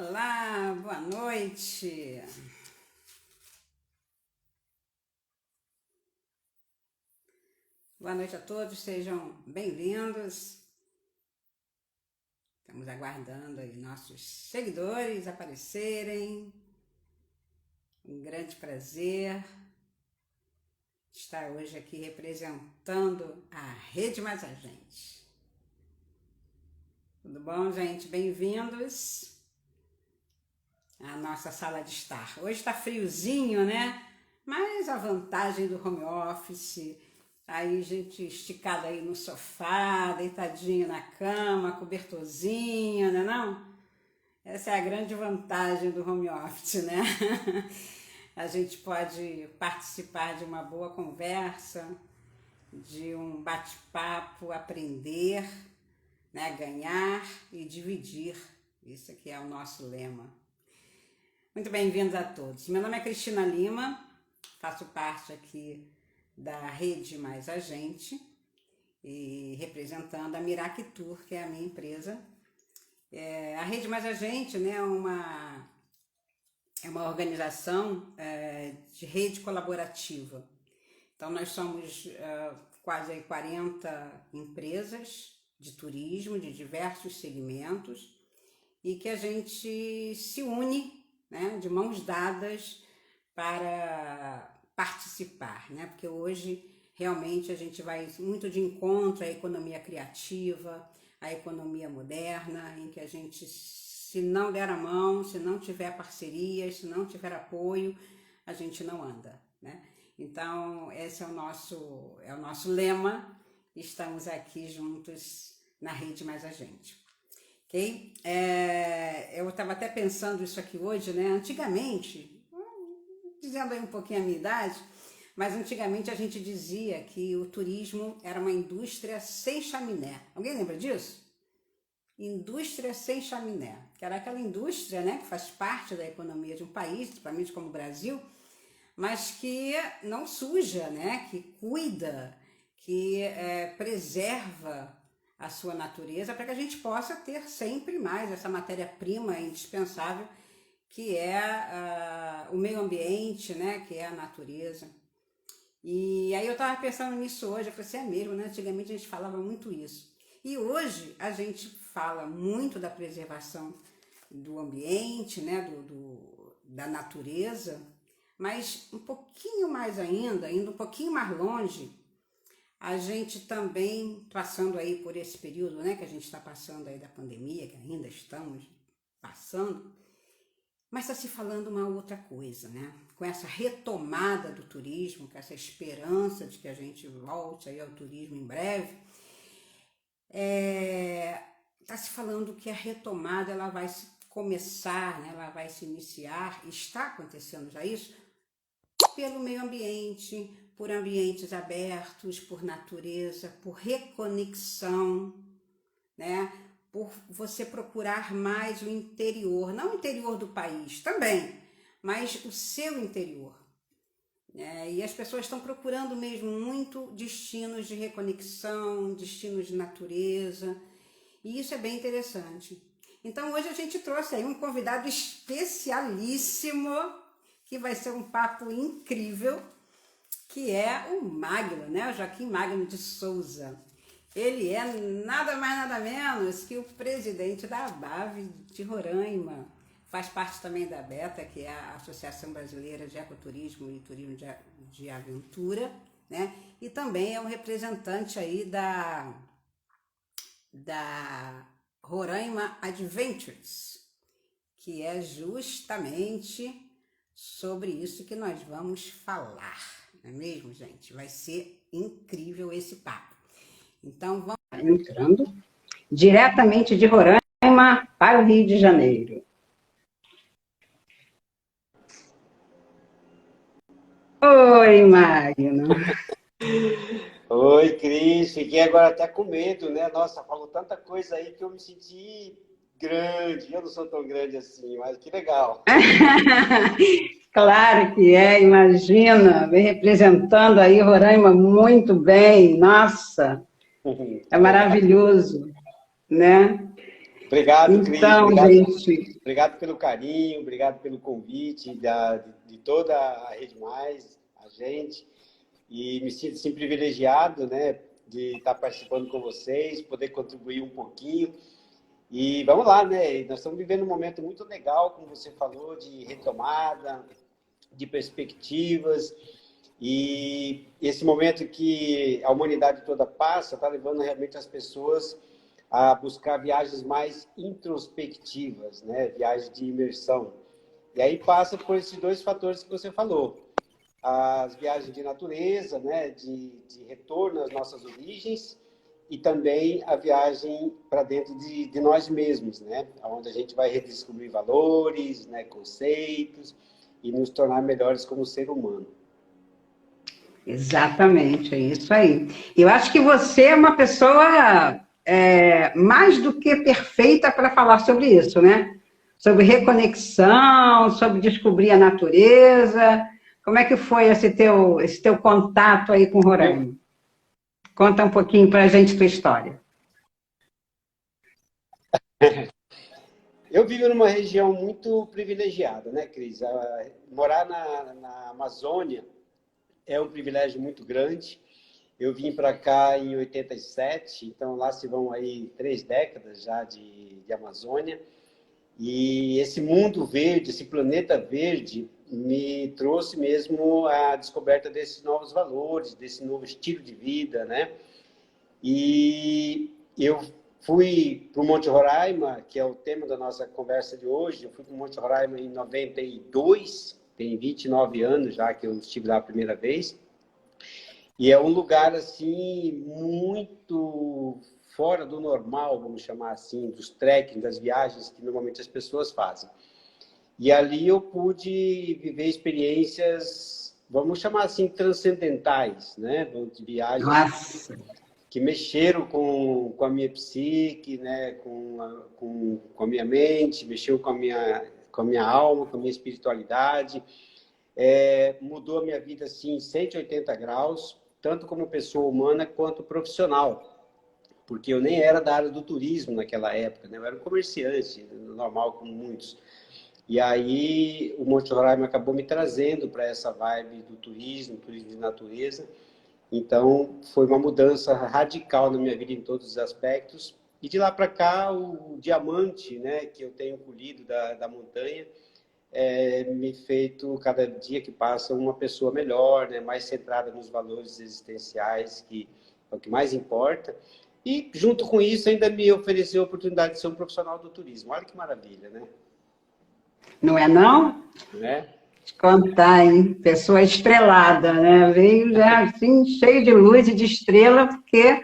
Olá, boa noite. Boa noite a todos, sejam bem-vindos. Estamos aguardando aí nossos seguidores aparecerem. Um grande prazer estar hoje aqui representando a Rede Mais Agente. Tudo bom, gente? Bem-vindos à nossa sala de estar. Hoje está friozinho, né? Mas a vantagem do home office, aí gente esticada aí no sofá, deitadinho na cama, cobertorzinho, né não? Essa é a grande vantagem do home office, né? A gente pode participar de uma boa conversa, de um bate-papo, aprender, né? Ganhar e dividir. Isso aqui é o nosso lema. Muito bem-vindos a todos. Meu nome é Cristina Lima, faço parte aqui da Rede Mais Agente e representando a Mirac Tour, que é a minha empresa. A Rede Mais Agente, né, é uma organização de rede colaborativa. Então, nós somos quase 40 empresas de turismo, de diversos segmentos, e que a gente se une, né, de mãos dadas para participar, né? Porque hoje realmente a gente vai muito de encontro à economia criativa, à economia moderna, em que a gente, se não der a mão, se não tiver parcerias, se não tiver apoio, a gente não anda, né? Então, esse é o nosso lema. Estamos aqui juntos na Rede Mais Agente. Ok? Eu estava até pensando isso aqui hoje, né? Antigamente, dizendo aí um pouquinho a minha idade, mas antigamente a gente dizia que o turismo era uma indústria sem chaminé. Alguém lembra disso? Indústria sem chaminé, que era aquela indústria, né, que faz parte da economia de um país, principalmente como o Brasil, mas que não suja, né, que cuida, que preserva a sua natureza para que a gente possa ter sempre mais essa matéria-prima indispensável que é o meio ambiente, né, que é a natureza. E aí eu estava pensando nisso hoje, eu falei assim, é mesmo, né? Antigamente a gente falava muito isso. E hoje a gente fala muito da preservação do ambiente, né, da natureza, mas um pouquinho mais ainda, indo um pouquinho mais longe, a gente também, passando aí por esse período, né, que a gente está passando aí da pandemia, que ainda estamos passando, mas está se falando uma outra coisa, né? Com essa retomada do turismo, com essa esperança de que a gente volte aí ao turismo em breve, está se falando que a retomada ela vai se começar, né? Ela vai se iniciar, está acontecendo já isso, pelo meio ambiente, por ambientes abertos, por natureza, por reconexão, né? Por você procurar mais o interior, não o interior do país, também, mas o seu interior. E as pessoas estão procurando mesmo muito destinos de reconexão, destinos de natureza, e isso é bem interessante. Então hoje a gente trouxe aí um convidado especialíssimo, que vai ser um papo incrível, que é o Magno, né? O Joaquim Magno de Souza. Ele é nada mais nada menos que o presidente da ABAV de Roraima. Faz parte também da ABETA, que é a Associação Brasileira de Ecoturismo e Turismo de Aventura, né? E também é um representante aí da Roraima Adventures, que é justamente sobre isso que nós vamos falar, não é mesmo, gente? Vai ser incrível esse papo. Então, vamos entrando diretamente de Roraima para o Rio de Janeiro. Oi, Magno. Oi, Cris. Fiquei agora até com medo, né? Nossa, falou tanta coisa aí que eu me senti grande. Eu não sou tão grande assim, mas que legal. Claro que é, imagina, vem representando aí Roraima muito bem, nossa, é maravilhoso, né? Obrigado, Cris. Então, gente, Obrigado pelo carinho, obrigado pelo convite de toda a Rede Mais, a gente. E me sinto assim, privilegiado, né, de estar participando com vocês, poder contribuir um pouquinho. E vamos lá, né? Nós estamos vivendo um momento muito legal, como você falou, de retomada, de perspectivas. E esse momento que a humanidade toda passa está levando realmente as pessoas a buscar viagens mais introspectivas, né? Viagens de imersão. E aí passa por esses dois fatores que você falou. As viagens de natureza, né? De retorno às nossas origens, e também a viagem para dentro de nós mesmos, né? Onde a gente vai redescobrir valores, né? Conceitos, e nos tornar melhores como ser humano. exatamente, é isso aí. Eu acho que você é uma pessoa mais do que perfeita para falar sobre isso, né? Sobre reconexão, sobre descobrir a natureza. Como é que foi esse teu contato aí com Roraima? Conta um pouquinho para a gente tua história. Eu vivo numa região muito privilegiada, né, Cris? Morar na Amazônia é um privilégio muito grande. Eu vim para cá em 87, então lá se vão aí 3 décadas já de Amazônia. E esse mundo verde, esse planeta verde, me trouxe mesmo a descoberta desses novos valores, desse novo estilo de vida, né? E eu fui para o Monte Roraima, que é o tema da nossa conversa de hoje. Eu fui para o Monte Roraima em 92, tem 29 anos já que eu estive lá a primeira vez. E é um lugar, assim, muito fora do normal, vamos chamar assim, dos trekking, das viagens que normalmente as pessoas fazem. E ali eu pude viver experiências, vamos chamar assim, transcendentais, né? De viagens Nossa, que mexeram com a minha psique, né? Com a minha mente, mexeu com a minha alma, com a minha espiritualidade. Mudou a minha vida assim, em 180 graus, tanto como pessoa humana quanto profissional. Porque eu nem era da área do turismo naquela época, né? Eu era um comerciante, normal como muitos. E aí o Monte Roraima acabou me trazendo para essa vibe do turismo de natureza. Então foi uma mudança radical na minha vida em todos os aspectos. E de lá para cá, o diamante, né, que eu tenho colhido da montanha, me feito, cada dia que passa, uma pessoa melhor, né, mais centrada nos valores existenciais, que é o que mais importa. E, junto com isso, ainda me ofereceu a oportunidade de ser um profissional do turismo. Olha que maravilha, né? não é não? Né? Te contar, hein? Pessoa estrelada, né? Veio já assim, cheio de luz e de estrela, porque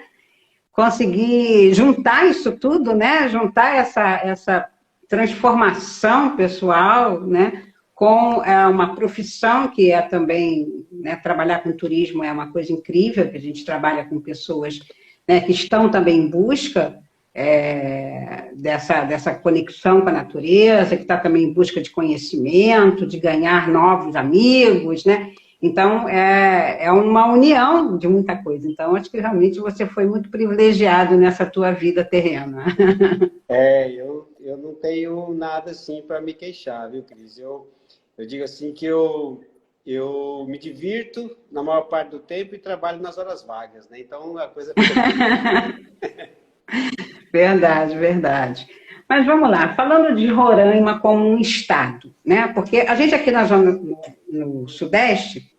consegui juntar isso tudo, né? Juntar essa transformação pessoal, né? Com uma profissão que é também, né? Trabalhar com turismo é uma coisa incrível, que a gente trabalha com pessoas, né? Que estão também em busca dessa conexão com a natureza, que está também em busca de conhecimento, de ganhar novos amigos, né? Então, é uma união de muita coisa. Então, acho que realmente você foi muito privilegiado nessa tua vida terrena. Eu não tenho nada assim para me queixar, viu, Cris? Eu digo assim que eu me divirto na maior parte do tempo e trabalho nas horas vagas, né? Então, a coisa fica bem. Verdade, verdade. Mas vamos lá, falando de Roraima como um estado, né? Porque a gente aqui na zona, no Sudeste,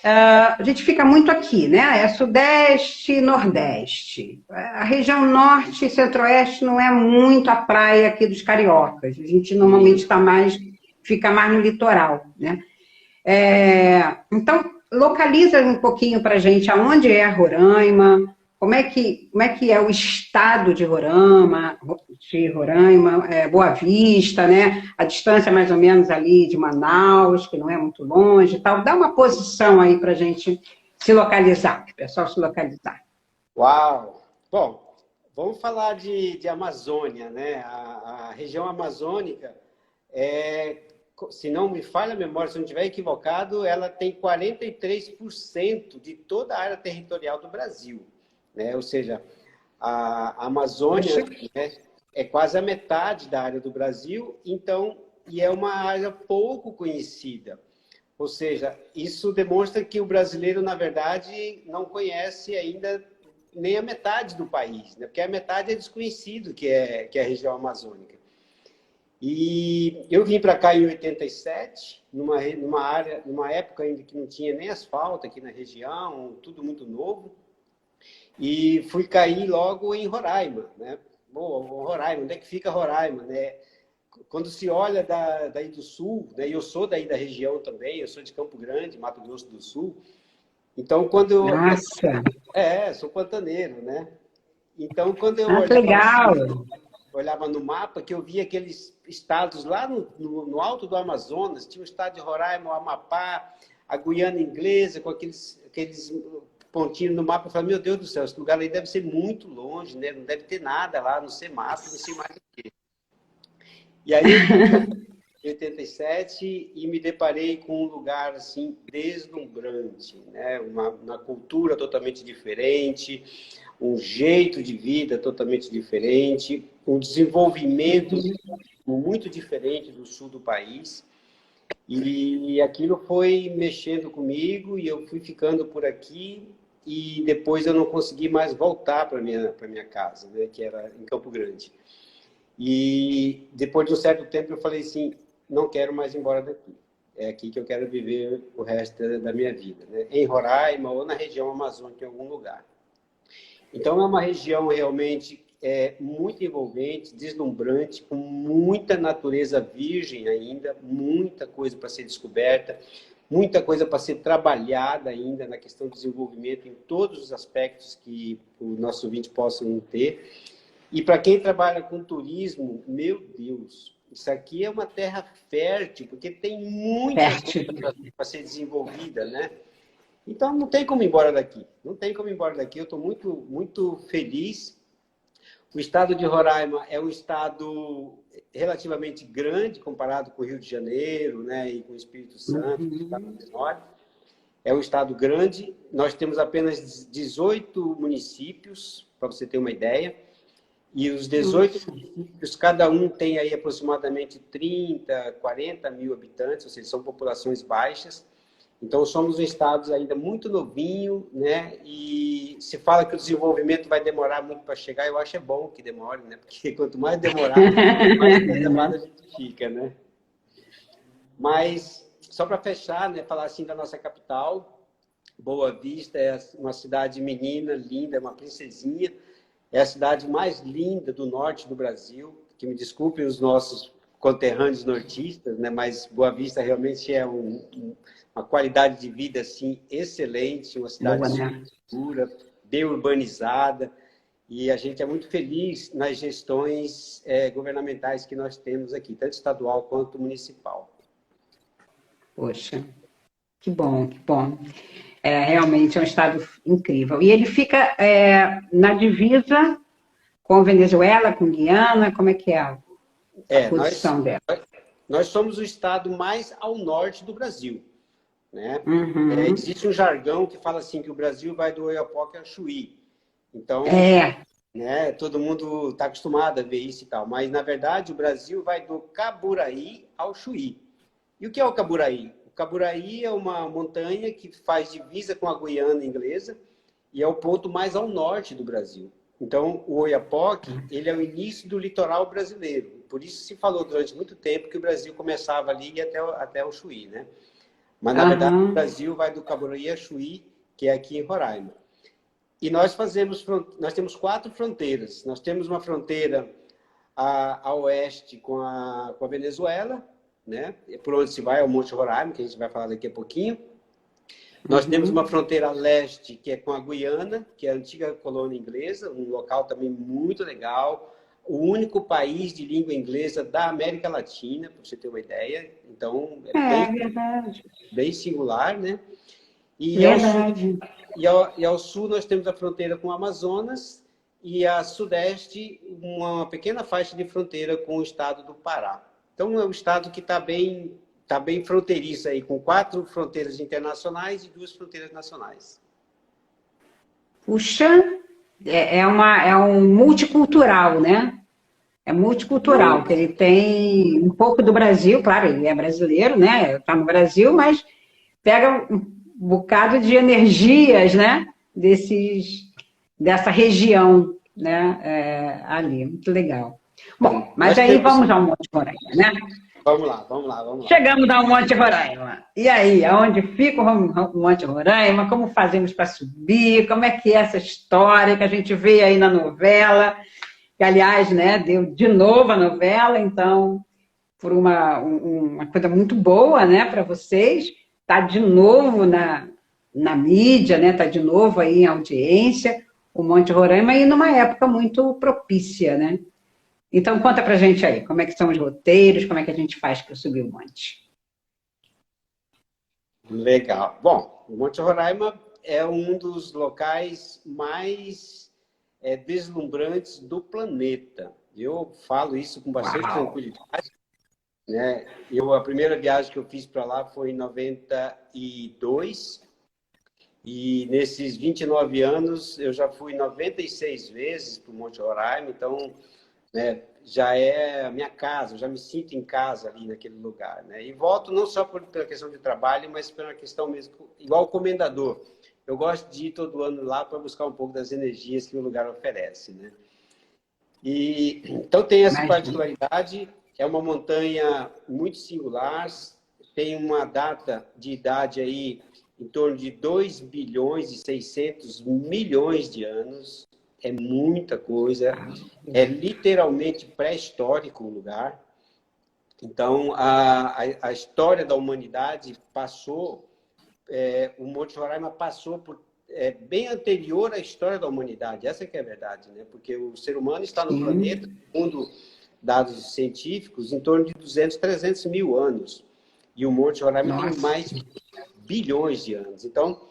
a gente fica muito aqui, né? É Sudeste e Nordeste. A região Norte e Centro-Oeste não é muito a praia aqui dos cariocas. A gente normalmente fica mais no litoral, né? Então, localiza um pouquinho para a gente aonde é Roraima, como é que é o estado de Roraima, Boa Vista, né? A distância mais ou menos ali de Manaus, que não é muito longe e tal. Dá uma posição aí para a gente se localizar, o pessoal se localizar. Uau! Bom, vamos falar de Amazônia, né? A região amazônica, se não me falha a memória, se não estiver equivocado, ela tem 43% de toda a área territorial do Brasil, né? Ou seja, a Amazônia, né, é quase a metade da área do Brasil, então, e é uma área pouco conhecida. Ou seja, isso demonstra que o brasileiro, na verdade, não conhece ainda nem a metade do país, né? Porque a metade é desconhecido, que é a região amazônica. E eu vim para cá em 87, numa época ainda que não tinha nem asfalto aqui na região, tudo muito novo. E fui cair logo em Roraima, né? Boa, Roraima, onde é que fica Roraima, né? Quando se olha daí do sul, né? Eu sou daí da região também, eu sou de Campo Grande, Mato Grosso do Sul. Então, Nossa, sou pantaneiro, né? Então, quando eu que olhava assim, legal. olhava no mapa, que eu via aqueles estados lá no alto do Amazonas, tinha o estado de Roraima, o Amapá, a Guiana Inglesa, com aqueles pontinhos no mapa, eu falei, meu Deus do céu, esse lugar aí deve ser muito longe, né? Não deve ter nada lá, não sei mato, não sei mais o quê. E aí eu vim em 87 e me deparei com um lugar assim deslumbrante, né? Uma cultura totalmente diferente, um jeito de vida totalmente diferente, um desenvolvimento muito diferente do sul do país. E aquilo foi mexendo comigo e eu fui ficando por aqui e depois eu não consegui mais voltar para minha casa, né, que era em Campo Grande. E depois de um certo tempo eu falei assim, não quero mais ir embora daqui. É aqui que eu quero viver o resto da minha vida, né? Em Roraima ou na região amazônica, em algum lugar. Então, é uma região realmente muito envolvente, deslumbrante, com muita natureza virgem ainda, muita coisa para ser descoberta, muita coisa para ser trabalhada ainda na questão do desenvolvimento em todos os aspectos que o nosso ouvinte possa ter. E para quem trabalha com turismo, meu Deus, isso aqui é uma terra fértil, porque tem muita coisa para ser desenvolvida, né? Então, não tem como ir embora daqui. Não tem como ir embora daqui. Eu estou muito, muito feliz. O estado de Roraima é um estado relativamente grande comparado com o Rio de Janeiro, né, e com o Espírito Santo, que é um estado menor. É um estado grande. Nós temos apenas 18 municípios, para você ter uma ideia. E os 18 municípios, cada um tem aí aproximadamente 30, 40 mil habitantes, ou seja, são populações baixas. Então, somos um estado ainda muito novinho, né? E se fala que o desenvolvimento vai demorar muito para chegar, eu acho bom que demore, né? Porque quanto mais demorar, mais reservado a gente fica, né? Mas, só para fechar, né? Falar assim da nossa capital, Boa Vista é uma cidade menina, linda, uma princesinha. É a cidade mais linda do norte do Brasil. Que me desculpem os nossos conterrâneos nortistas, né? Mas Boa Vista realmente é uma qualidade de vida assim excelente, uma cidade segura, bem urbanizada, e a gente é muito feliz nas gestões governamentais que nós temos aqui, tanto estadual quanto municipal. Poxa, que bom, que bom. Realmente é um estado incrível. E ele fica na divisa com Venezuela, com Guiana, como é que é a posição dela? Nós somos o estado mais ao norte do Brasil, né? Existe um jargão que fala assim que o Brasil vai do Oiapoque ao Chuí. Então, né, todo mundo está acostumado a ver isso e tal. Mas, na verdade, o Brasil vai do Caburaí ao Chuí. E o que é o Caburaí? O Caburaí é uma montanha que faz divisa com a Guiana Inglesa e é o ponto mais ao norte do Brasil. Então, o Oiapoque, ele é o início do litoral brasileiro. Por isso se falou durante muito tempo que o Brasil começava ali e até o Chuí, né? Mas, na verdade, o Brasil vai do Caburaí a Chuí, que é aqui em Roraima. E nós temos 4 fronteiras. Nós temos uma fronteira a oeste com a Venezuela, né? Por onde se vai, é o Monte Roraima, que a gente vai falar daqui a pouquinho. Nós temos uma fronteira a leste, que é com a Guiana, que é a antiga colônia inglesa, um local também muito legal. O único país de língua inglesa da América Latina, para você ter uma ideia. Então, bem singular, né? E ao sul nós temos a fronteira com o Amazonas e a sudeste uma pequena faixa de fronteira com o estado do Pará. Então, é um estado que está bem fronteiriço aí, com 4 fronteiras internacionais e 2 fronteiras nacionais. Puxa, é um multicultural, né? É multicultural, que ele tem um pouco do Brasil, claro, ele é brasileiro, né? Está no Brasil, mas pega um bocado de energias, né? Dessa região, né? Ali, muito legal. Bom, mas Nós aí temos. vamos ao Monte Roraima, né? Vamos lá, vamos lá, vamos lá. Chegamos ao Monte Roraima. E aí, aonde fica o Monte Roraima? Como fazemos para subir? Como é que é essa história que a gente vê aí na novela? Que, aliás, né, deu de novo a novela, então, por uma coisa muito boa, né, para vocês, tá de novo na mídia, né, tá de novo aí em audiência, o Monte Roraima, e numa época muito propícia, né? Então, conta pra gente aí, como é que são os roteiros, como é que a gente faz para subir o monte? Legal. Bom, o Monte Roraima é um dos locais mais deslumbrantes do planeta. Eu falo isso com bastante Uau! tranquilidade, né? A primeira viagem que eu fiz para lá foi em 92, e nesses 29 anos eu já fui 96 vezes para o Monte Roraima, então, né, já é a minha casa, eu já me sinto em casa ali naquele lugar, né? E volto não só pela questão de trabalho, mas pela questão mesmo, igual o Comendador. Eu gosto de ir todo ano lá para buscar um pouco das energias que o lugar oferece, né? E então tem essa Imagina. particularidade, é uma montanha muito singular, tem uma data de idade aí em torno de 2 bilhões e 600 milhões de anos, é muita coisa, é literalmente pré-histórico o lugar. Então, a história da humanidade passou, o Monte Roraima passou por bem anterior à história da humanidade. Essa que é a verdade, né? Porque o ser humano está no planeta, Sim. segundo dados científicos, em torno de 200, 300 mil anos. E o Monte Roraima tem Nossa. mais de bilhões de anos. Então,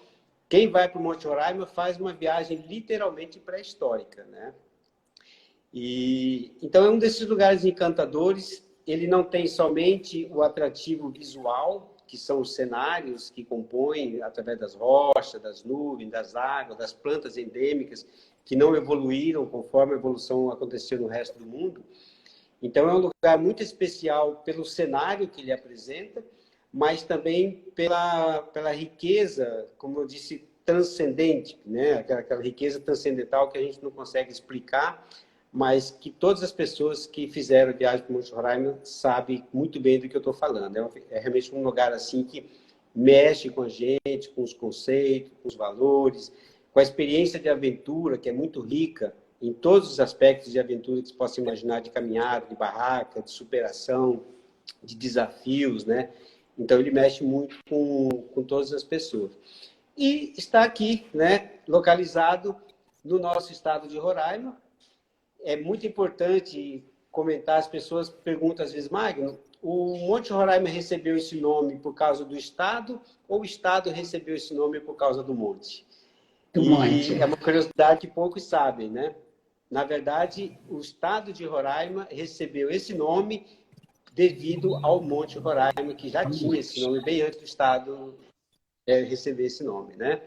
quem vai para o Monte Roraima faz uma viagem literalmente pré-histórica, né? Então, é um desses lugares encantadores. Ele não tem somente o atrativo visual, que são os cenários que compõem, através das rochas, das nuvens, das águas, das plantas endêmicas, que não evoluíram conforme a evolução aconteceu no resto do mundo. Então, é um lugar muito especial pelo cenário que ele apresenta, mas também pela riqueza, como eu disse, transcendente, né? Aquela riqueza transcendental que a gente não consegue explicar, mas que todas as pessoas que fizeram a viagem para o Monte Roraima sabem muito bem do que eu estou falando. É realmente um lugar assim que mexe com a gente, com os conceitos, com os valores, com a experiência de aventura, que é muito rica em todos os aspectos de aventura que você possa imaginar, de caminhada, de barraca, de superação, de desafios, né? Então, ele mexe muito com todas as pessoas. E está aqui, né, localizado no nosso estado de Roraima. É muito importante comentar, as pessoas perguntam às vezes, Magno, o Monte Roraima recebeu esse nome por causa do estado ou o estado recebeu esse nome por causa do monte? Do E monte. é uma curiosidade que poucos sabem, né? Na verdade, o estado de Roraima recebeu esse nome devido ao Monte Roraima, que já Do tinha esse monte. nome bem antes do estado receber esse nome, né?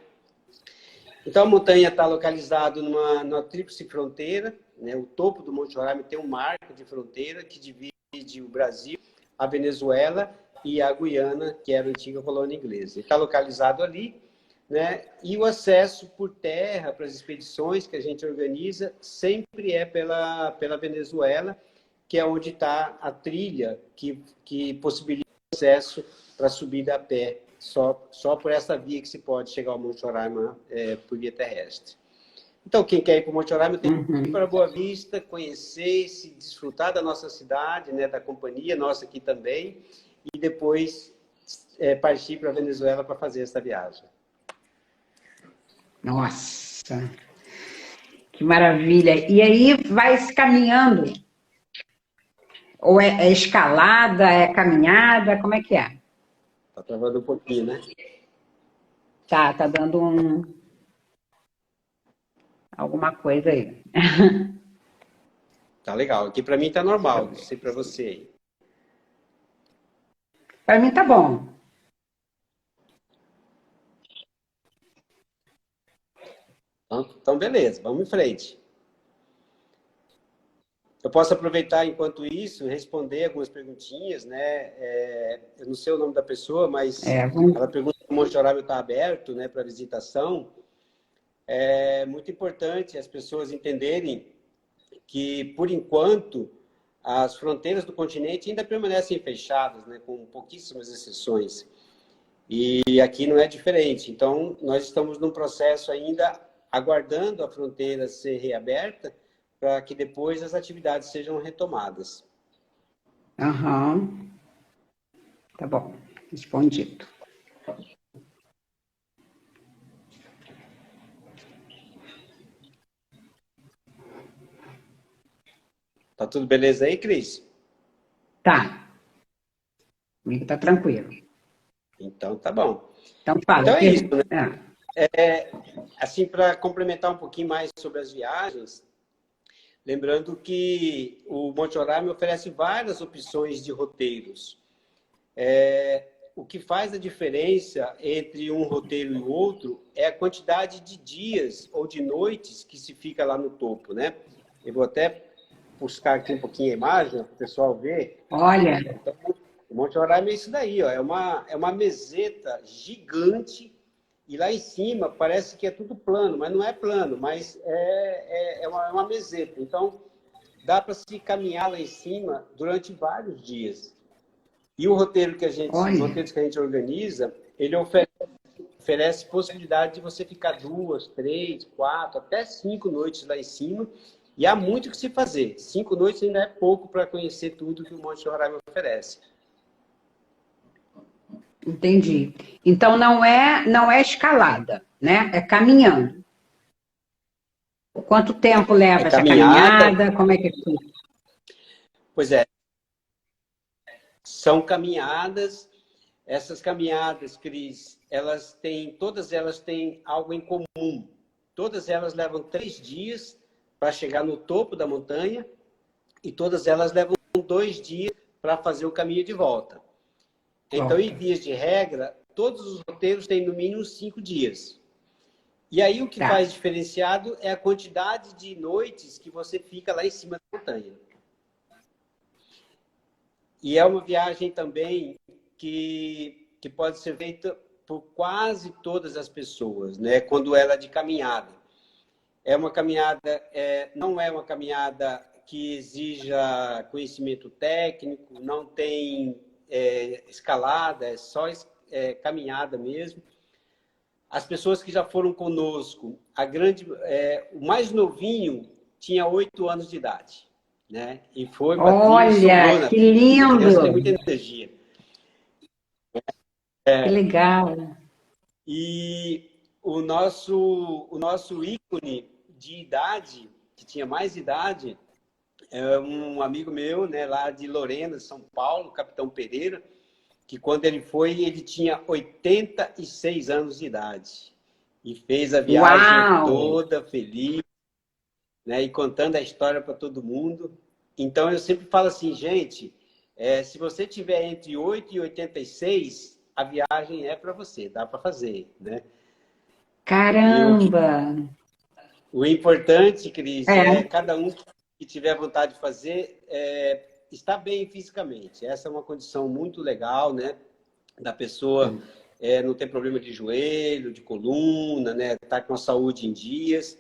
Então, a montanha está localizada numa tríplice fronteira, né? O topo do Monte Roraima tem um marco de fronteira que divide o Brasil, a Venezuela e a Guiana, que era a antiga colônia inglesa. Está localizado ali, né? E o acesso por terra para as expedições que a gente organiza sempre é pela Venezuela, que é onde está a trilha que possibilita o acesso para subida a pé. Só por essa via que se pode chegar ao Monte Roraima por via terrestre. Então, quem quer ir para o Monte Roraima tem que ir para Boa Vista, conhecer, se desfrutar da nossa cidade, né, da companhia nossa aqui também, e depois partir para a Venezuela para fazer essa viagem. Nossa, que maravilha. E aí vai se caminhando? Ou é escalada, é caminhada? Como é que é? Está travando um pouquinho, né? Tá dando alguma coisa aí. Tá legal. Aqui para mim tá normal, não sei para você aí. Para mim tá bom. Então, beleza, vamos em frente. Eu posso aproveitar, enquanto isso, responder algumas perguntinhas, né? Eu não sei o nome da pessoa, mas ela pergunta se o Monte Roraima está aberto, né, para visitação. É muito importante as pessoas entenderem que, por enquanto, as fronteiras do continente ainda permanecem fechadas, né, com pouquíssimas exceções. E aqui não é diferente. Então, nós estamos num processo ainda aguardando a fronteira ser reaberta para que depois as atividades sejam retomadas. Aham. Tá bom, respondido. Tá tudo beleza aí, Cris? Tá. Comigo tá tranquilo. Então, tá bom. Então, fala. Então é isso, né? Assim, para complementar um pouquinho mais sobre as viagens, lembrando que o Monte Roraima oferece várias opções de roteiros. O que faz a diferença entre um roteiro e o outro é a quantidade de dias ou de noites que se fica lá no topo, né? Eu vou até buscar aqui um pouquinho a imagem para o pessoal ver. Olha. Então, o Monte Roraima é isso daí, ó. É uma meseta gigante e lá em cima parece que é tudo plano, mas não é plano, mas é uma meseta. Então, dá para se caminhar lá em cima durante vários dias. E o roteiro os roteiros que a gente organiza, ele oferece possibilidade de você ficar 2, 3, 4, até 5 noites lá em cima. E há muito que se fazer. 5 noites ainda é pouco para conhecer tudo que o Monte Roraima oferece. Entendi. Então não é escalada, né? É caminhando. Quanto tempo leva essa caminhada? Como é que é? Pois é. São caminhadas. Essas caminhadas, Cris, todas elas têm algo em comum. Todas elas levam 3 dias para chegar no topo da montanha e todas elas levam 2 dias para fazer o caminho de volta. Então, em vias de regra, todos os roteiros têm no mínimo 5 dias. E aí o que faz diferenciado é a quantidade de noites que você fica lá em cima da montanha. E é uma viagem também que pode ser feita por quase todas as pessoas, né? Quando ela é de caminhada. É uma caminhada, não é uma caminhada que exija conhecimento técnico, não tem escalada, é só caminhada mesmo. As pessoas que já foram conosco, o mais novinho tinha 8 anos de idade, né? E foi Olha, que lindo! Tem muita energia. Que legal! E o nosso ícone de idade, que tinha mais idade, é um amigo meu, né, lá de Lorena, São Paulo, Capitão Pereira, que quando ele foi, ele tinha 86 anos de idade. E fez a viagem toda feliz, né, e contando a história para todo mundo. Então, eu sempre falo assim, gente, se você tiver entre 8 e 86, a viagem é para você, dá para fazer, né? Caramba! O importante, Cris, é cada um que tiver vontade de fazer estar bem fisicamente. Essa é uma condição muito legal, né? Da pessoa não ter problema de joelho, de coluna, né? Estar com a saúde em dias.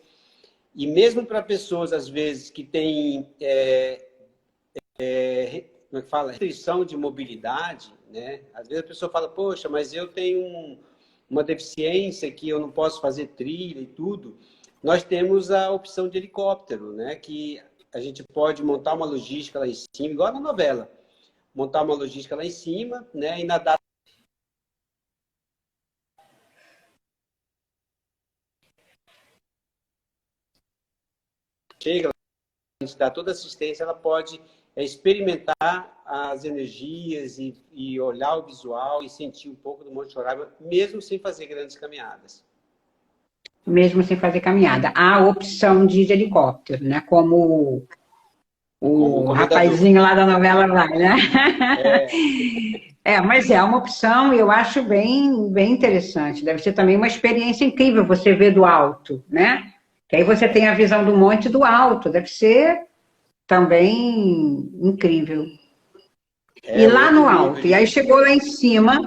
E mesmo para pessoas, às vezes, que têm como é que fala? Restrição de mobilidade, né? Às vezes a pessoa fala, poxa, mas eu tenho uma deficiência que eu não posso fazer trilha e tudo. Nós temos a opção de helicóptero, né? Que a gente pode montar uma logística lá em cima, igual na novela. Montar uma logística lá em cima, né? E nadar. Chega, a gente dá toda assistência, ela pode experimentar as energias e olhar o visual e sentir um pouco do Monte Roraima, mesmo sem fazer grandes caminhadas. Mesmo sem fazer caminhada. Há a opção de helicóptero, né? Como o rapazinho lá da novela vai, né? Mas é uma opção e eu acho bem, bem interessante. Deve ser também uma experiência incrível você ver do alto, né? Que aí você tem a visão do monte do alto. Deve ser também incrível. É E lá outro no nível alto, e aí chegou lá em cima.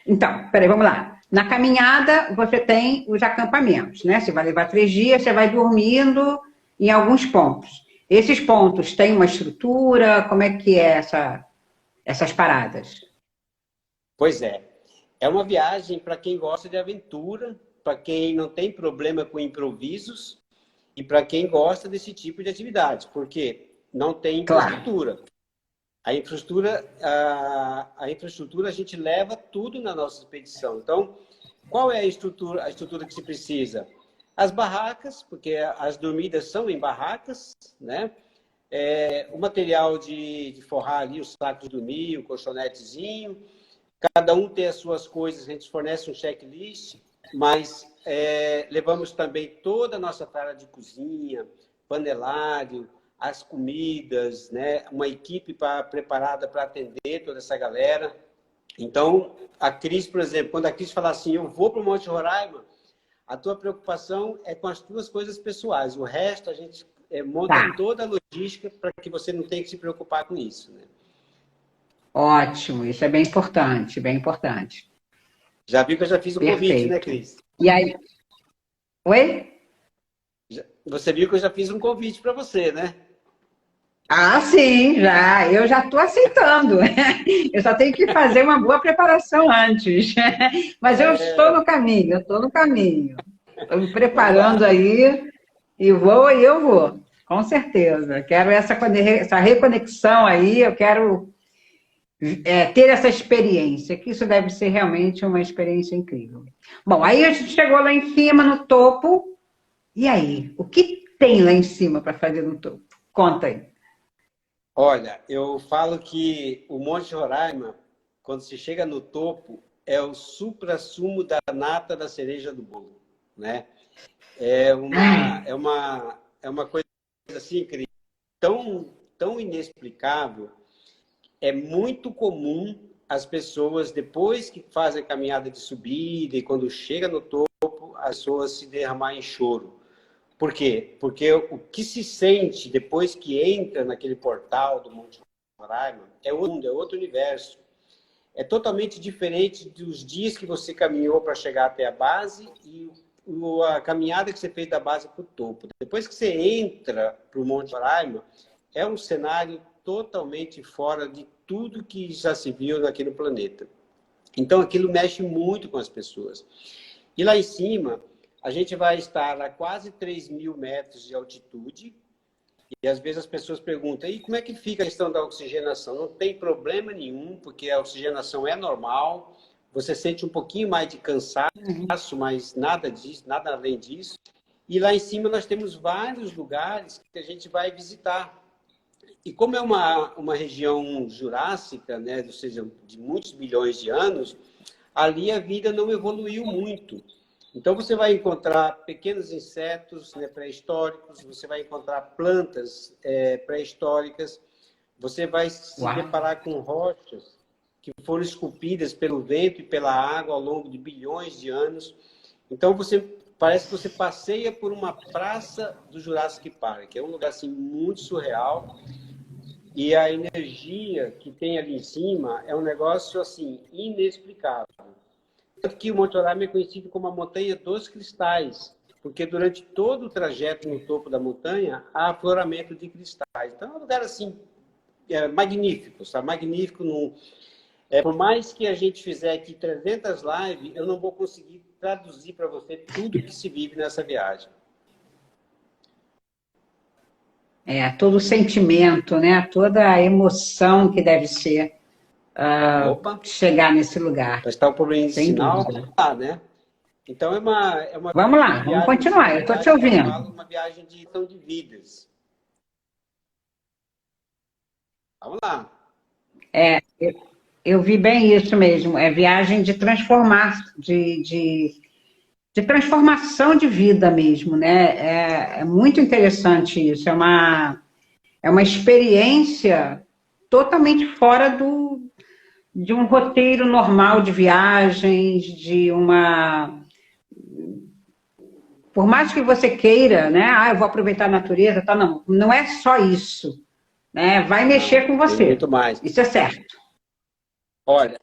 Então, peraí, vamos lá. Na caminhada, você tem os acampamentos, né? Você vai levar 3 dias, você vai dormindo em alguns pontos. Esses pontos têm uma estrutura? Como é que é essas paradas? Pois é. É uma viagem para quem gosta de aventura, para quem não tem problema com improvisos e para quem gosta desse tipo de atividade, porque não tem Claro. infraestrutura. A infraestrutura a gente leva tudo na nossa expedição. Então, qual é a estrutura que se precisa? As barracas, porque as dormidas são em barracas, né? O material de forrar ali, os sacos de dormir, o colchonetezinho. Cada um tem as suas coisas, a gente fornece um checklist, mas levamos também toda a nossa tara de cozinha, panelário, as comidas, né? Uma equipe preparada para atender toda essa galera. Então, a Cris, por exemplo, quando a Cris fala assim, eu vou para o Monte Roraima, a tua preocupação é com as tuas coisas pessoais. O resto, a gente monta Tá. toda a logística para que você não tenha que se preocupar com isso, né? Ótimo, isso é bem importante, bem importante. Já viu que eu já fiz o convite, né, Perfeito. Cris? E aí, oi? Você viu que eu já fiz um convite para você, né? Ah, sim, já. Eu já estou aceitando. Eu só tenho que fazer uma boa preparação antes. Mas eu estou no caminho, eu estou no caminho. Estou me Vamos lá. preparando aí e eu vou, com certeza. Quero essa reconexão aí, eu quero ter essa experiência, que isso deve ser realmente uma experiência incrível. Bom, aí a gente chegou lá em cima, no topo, e aí? O que tem lá em cima para fazer no topo? Conta aí. Olha, eu falo que o Monte Roraima, quando se chega no topo, é o suprassumo da nata da cereja do bolo, né? É uma coisa assim, incrível, tão inexplicável. É muito comum as pessoas, depois que fazem a caminhada de subida e quando chega no topo, as pessoas se derramar em choro. Por quê? Porque o que se sente depois que entra naquele portal do Monte Roraima é outro mundo, é outro universo. É totalmente diferente dos dias que você caminhou para chegar até a base e a caminhada que você fez da base para o topo. Depois que você entra para o Monte Roraima, é um cenário totalmente fora de tudo que já se viu aqui no planeta. Então, aquilo mexe muito com as pessoas. E lá em cima, a gente vai estar a quase 3.000 metros de altitude. E às vezes as pessoas perguntam, e como é que fica a questão da oxigenação? Não tem problema nenhum, porque a oxigenação é normal. Você sente um pouquinho mais de cansaço, mas nada disso, nada além disso. E lá em cima nós temos vários lugares que a gente vai visitar. E como é uma região jurássica, né, ou seja, de muitos bilhões de anos, ali a vida não evoluiu muito. Então, você vai encontrar pequenos insetos, né, pré-históricos, você vai encontrar plantas pré-históricas, você vai se deparar com rochas que foram esculpidas pelo vento e pela água ao longo de bilhões de anos. Então, parece que você passeia por uma praça do Jurassic Park, que é um lugar assim, muito surreal. E a energia que tem ali em cima é um negócio assim inexplicável. Tanto que o Monte Roraima é conhecido como a Montanha dos Cristais, porque durante todo o trajeto no topo da montanha há afloramento de cristais. Então é um lugar assim magnífico, sabe? Magnífico. Por mais que a gente fizer aqui 300 lives, eu não vou conseguir traduzir para você tudo que se vive nessa viagem. Todo o sentimento, né? Toda a emoção que deve ser Opa, chegar nesse lugar, está o problema de sem sinal, dúvida. né? Então é uma Vamos lá, vamos viagem, assim, continuar, na eu estou te verdade, que eu ouvindo. falo, uma viagem de vidas. Vamos lá. Eu vi bem isso mesmo, é viagem de transformar, de transformação de vida mesmo, né? É muito interessante isso, é uma experiência totalmente fora de um roteiro normal de viagens, por mais que você queira, né? Eu vou aproveitar a natureza, tá? Não, não é só isso. né? Vai mexer com Tem você. muito mais. Isso é certo. Olha,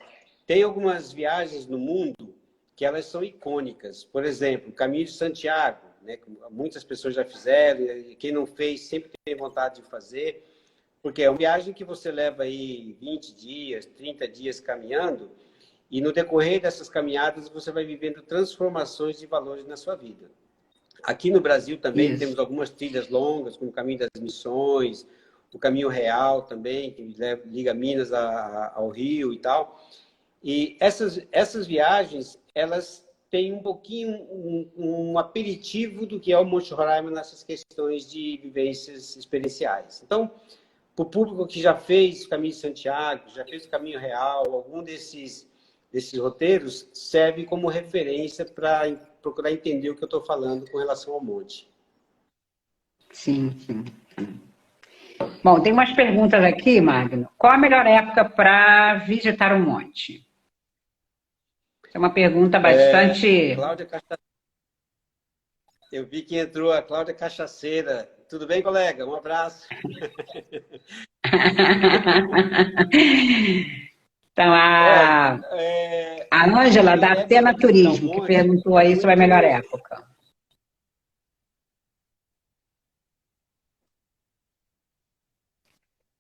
tem algumas viagens no mundo que elas são icônicas. Por exemplo, o Caminho de Santiago, né? Que muitas pessoas já fizeram, e quem não fez sempre tem vontade de fazer, porque é uma viagem que você leva aí 20 dias, 30 dias caminhando, e no decorrer dessas caminhadas você vai vivendo transformações de valores na sua vida. Aqui no Brasil também Isso. temos algumas trilhas longas, como o Caminho das Missões, o Caminho Real também, que liga Minas ao Rio e tal. E essas viagens, elas têm um pouquinho um aperitivo do que é o Monte Roraima nessas questões de vivências experienciais. Então, para o público que já fez o Caminho de Santiago, já fez o Caminho Real, algum desses roteiros serve como referência para procurar entender o que eu estou falando com relação ao monte. Sim, sim. Bom, tem umas perguntas aqui, Magno. Qual a melhor época para visitar o monte? É uma pergunta bastante... Cláudia Cachaceira. Eu vi que entrou a Cláudia Cachaceira. Tudo bem, colega? Um abraço. Então, Olha, a Ângela, melhor da época Atena para visitar o Turismo, que monte perguntou é aí sobre a muito... melhor época.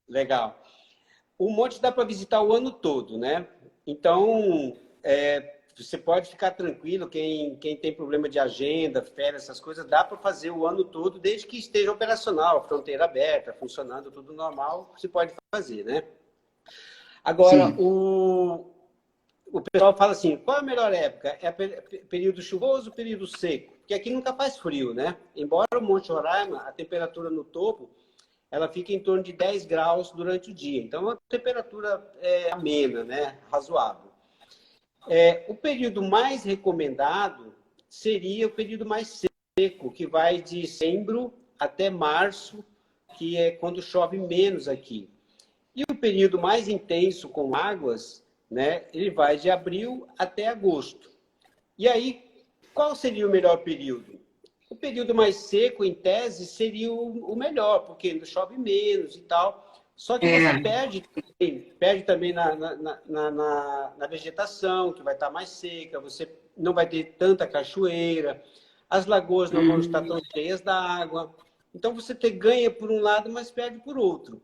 Legal. O monte dá para visitar o ano todo, né? Então, você pode ficar tranquilo, quem tem problema de agenda, férias, essas coisas, dá para fazer o ano todo, desde que esteja operacional, fronteira aberta, funcionando, tudo normal, você pode fazer, né? Agora, Sim. o pessoal fala assim, qual é a melhor época? É período chuvoso ou período seco? Porque aqui nunca faz frio, né? Embora o Monte Roraima, a temperatura no topo, ela fica em torno de 10 graus durante o dia. Então, a temperatura é amena, né? Razoável. O período mais recomendado seria o período mais seco, que vai de setembro até março, que é quando chove menos aqui. E o período mais intenso com águas, né? Ele vai de abril até agosto. E aí, qual seria o melhor período? O período mais seco, em tese, seria o melhor, porque chove menos e tal. Só que você É. perde também na vegetação, que vai estar mais seca, você não vai ter tanta cachoeira, as lagoas não vão estar tão cheias d'água. Então, você ganha por um lado, mas perde por outro.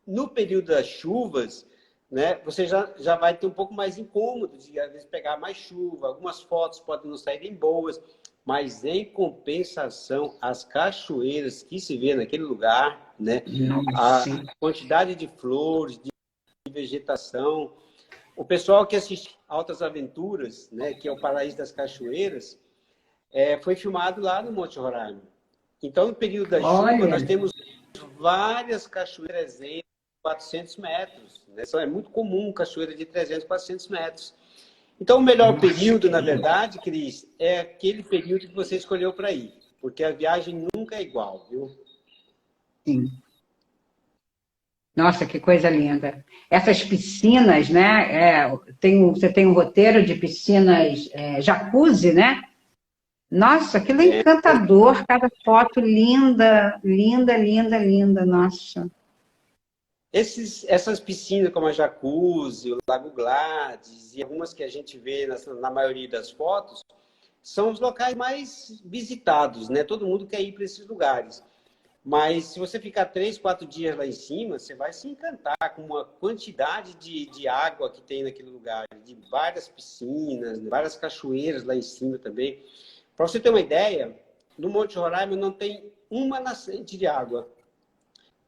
No período das chuvas, né, você já vai ter um pouco mais incômodo de, às vezes, pegar mais chuva. Algumas fotos podem não saírem boas, mas, em compensação, as cachoeiras que se vê naquele lugar, né, a Nossa. quantidade de flores, de vegetação. O pessoal que assiste Altas Aventuras, né, que é o Paraíso das Cachoeiras, foi filmado lá no Monte Roraima. Então, no período da chuva, Olha. nós temos várias cachoeiras 300, 400 metros. Né? É muito comum cachoeira de 300, 400 metros. Então, o melhor período, na verdade, Cris, é aquele período que você escolheu para ir. Porque a viagem nunca é igual, viu? Sim. Nossa, que coisa linda. Essas piscinas, né? Você tem um roteiro de piscinas jacuzzi, né? Nossa, aquilo é encantador, cada foto linda, linda, linda, linda, nossa. Essas piscinas como a Jacuzzi, o Lago Gladys e algumas que a gente vê na maioria das fotos, são os locais mais visitados, né? Todo mundo quer ir para esses lugares. Mas se você ficar 3, 4 dias lá em cima, você vai se encantar com uma quantidade de água que tem naquele lugar, de várias piscinas, várias cachoeiras lá em cima também. Para você ter uma ideia, no Monte Roraima não tem uma nascente de água.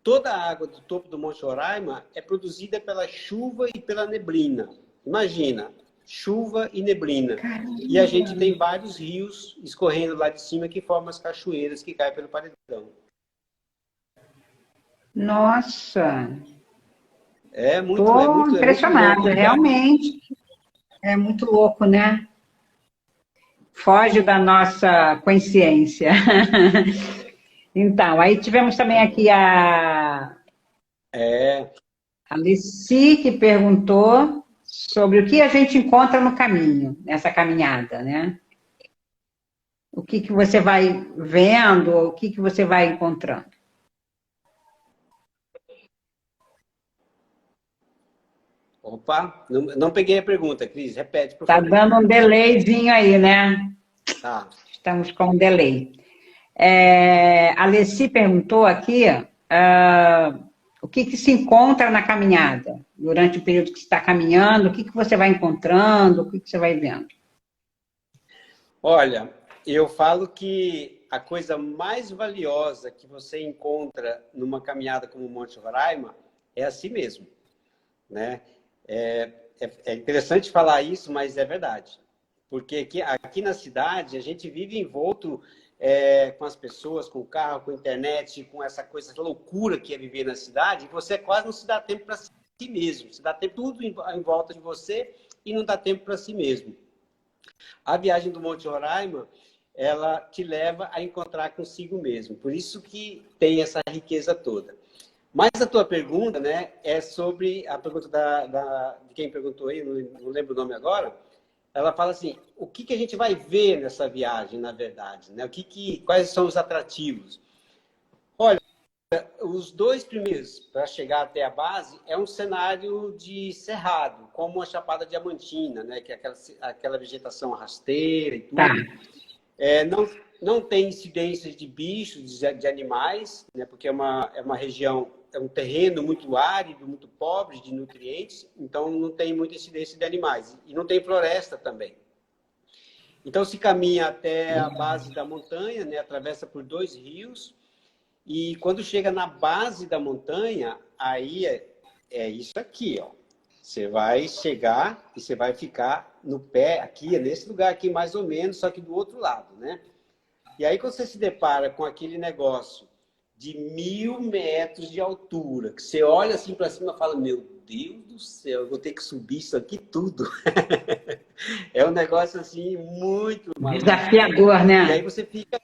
Toda a água do topo do Monte Roraima é produzida pela chuva e pela neblina. Imagina, chuva e neblina. Caramba. E a gente tem vários rios escorrendo lá de cima que formam as cachoeiras que caem pelo paredão. Nossa, É muito, é estou muito, é muito louco o impressionada, lugar. realmente. É muito louco, né? Foge da nossa consciência. Então, aí tivemos também aqui a Alici, que perguntou sobre o que a gente encontra no caminho, nessa caminhada, né? O que você vai vendo, o que você vai encontrando? Opa, não peguei a pergunta, Cris. Repete, por Tá favor. dando um delayzinho aí, né? Tá. Estamos com um delay. A Alessi perguntou aqui o que se encontra na caminhada, durante o período que você está caminhando, o que você vai encontrando, o que você vai vendo? Olha, eu falo que a coisa mais valiosa que você encontra numa caminhada como o Monte Roraima é a si mesmo, né? É interessante falar isso, mas é verdade. Porque aqui na cidade a gente vive envolto com as pessoas, com o carro, com a internet, com essa coisa, essa loucura que é viver na cidade, e você quase não se dá tempo para si mesmo. Você dá tempo tudo em volta de você e não dá tempo para si mesmo. A viagem do Monte Roraima, ela te leva a encontrar consigo mesmo. Por isso que tem essa riqueza toda. Mas a tua pergunta, né, é sobre a pergunta de quem perguntou aí, não lembro o nome agora. Ela fala assim, o que a gente vai ver nessa viagem, na verdade, né? Quais são os atrativos? Olha, os 2 primeiros, para chegar até a base, é um cenário de cerrado, como a Chapada Diamantina, né? Que é aquela vegetação rasteira e tudo. Tá. Não tem incidências de bichos, de animais, né? Porque é uma região, é um terreno muito árido, muito pobre de nutrientes, então não tem muita incidência de animais. E não tem floresta também. Então se caminha até a base da montanha, né? Atravessa por 2 rios, e quando chega na base da montanha, aí é isso aqui, ó. Você vai chegar e você vai ficar no pé aqui, nesse lugar aqui mais ou menos, só que do outro lado, né? E aí quando você se depara com aquele negócio de 1.000 metros de altura, que você olha assim para cima e fala, meu Deus do céu, eu vou ter que subir isso aqui tudo. É um negócio assim muito maluco. Desafiador, né? E aí você fica...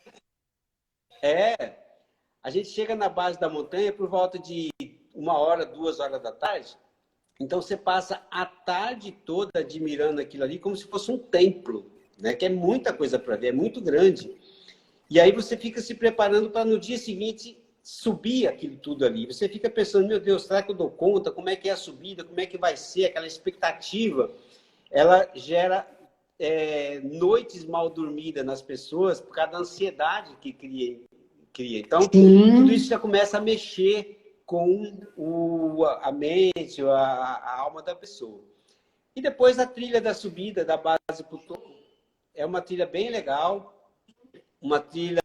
A gente chega na base da montanha por volta de 1 hora, 2 horas da tarde. Então você passa a tarde toda admirando aquilo ali como se fosse um templo, né? Que é muita coisa para ver, é muito grande. E aí você fica se preparando para no dia seguinte subir aquilo tudo ali. Você fica pensando, meu Deus, será que eu dou conta? Como é que é a subida? Como é que vai ser? Aquela expectativa, ela gera noites mal dormidas nas pessoas por causa da ansiedade que cria. Então, tudo isso já começa a mexer com a mente, a alma da pessoa. E depois a trilha da subida da base para o topo é uma trilha bem legal, uma trilha